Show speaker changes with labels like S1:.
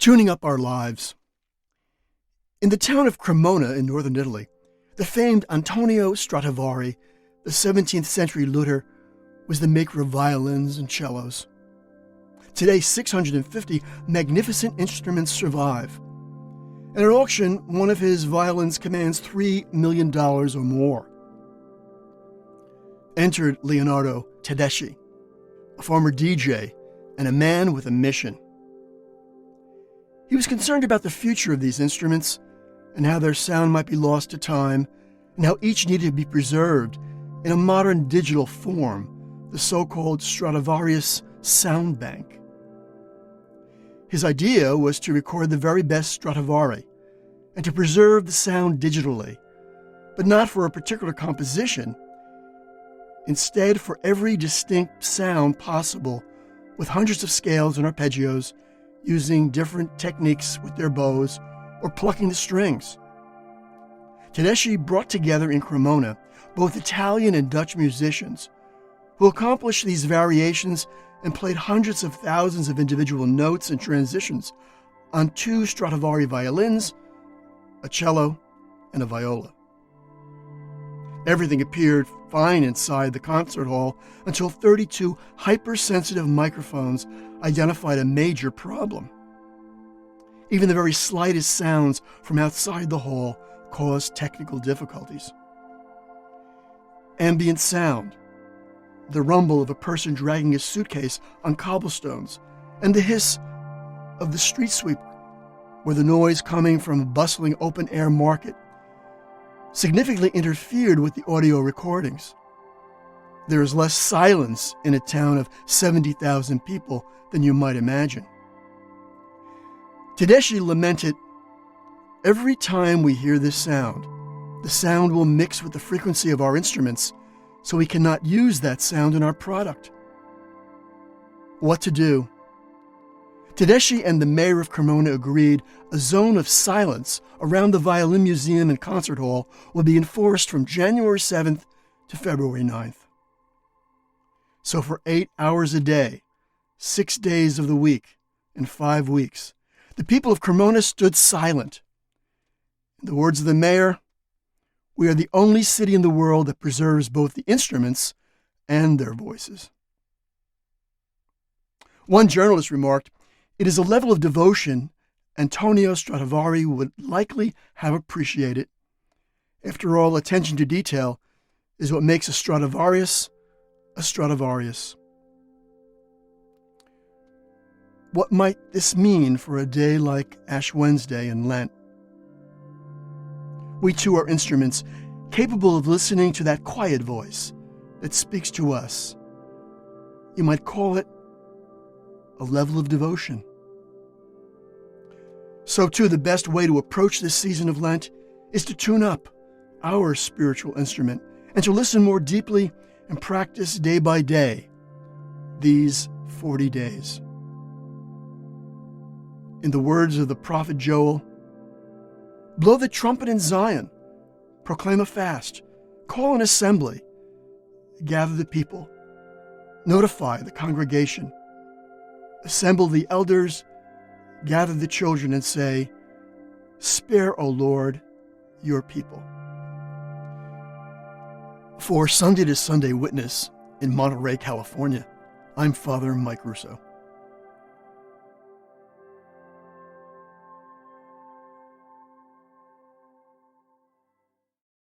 S1: Tuning up our lives. In the town of Cremona in northern Italy, the famed Antonio Stradivari, the 17th century luthier, was the maker of violins and cellos. Today, 650 magnificent instruments survive. At an auction, one of his violins commands $3 million or more. Entered Leonardo Tedeschi, a former DJ and a man with a mission. He was concerned about the future of these instruments and how their sound might be lost to time and how each needed to be preserved in a modern digital form, the so-called Stradivarius sound bank. His idea was to record the very best Stradivari and to preserve the sound digitally, but not for a particular composition. Instead, for every distinct sound possible, with hundreds of scales and arpeggios, using different techniques with their bows or plucking the strings. Tedeschi brought together in Cremona both Italian and Dutch musicians who accomplished these variations and played hundreds of thousands of individual notes and transitions on 2 Stradivari violins, a cello, and a viola. Everything appeared fine inside the concert hall until 32 hypersensitive microphones identified a major problem. Even the very slightest sounds from outside the hall caused technical difficulties. Ambient sound, the rumble of a person dragging a suitcase on cobblestones, and the hiss of the street sweeper, or the noise coming from a bustling open-air market, significantly interfered with the audio recordings. There is less silence in a town of 70,000 people than you might imagine. Tedeschi lamented, "Every time we hear this sound, the sound will mix with the frequency of our instruments, so we cannot use that sound in our product." What to do? Tedeschi and the mayor of Cremona agreed a zone of silence around the Violin Museum and Concert Hall will be enforced from January 7th to February 9th. So for 8 hours a day, 6 days of the week, in 5 weeks, the people of Cremona stood silent. In the words of the mayor, "We are the only city in the world that preserves both the instruments and their voices." One journalist remarked, "It is a level of devotion Antonio Stradivari would likely have appreciated. After all, attention to detail is what makes a Stradivarius a Stradivarius." What might this mean for a day like Ash Wednesday in Lent? We too are instruments capable of listening to that quiet voice that speaks to us. You might call it a level of devotion. So too, the best way to approach this season of Lent is to tune up our spiritual instrument and to listen more deeply and practice day by day these 40 days. In the words of the prophet Joel, "Blow the trumpet in Zion, proclaim a fast, call an assembly, gather the people, notify the congregation, assemble the elders, gather the children, and say, spare, O Lord, your people." For Sunday to Sunday Witness in Monterey, California, I'm Father Mike Russo.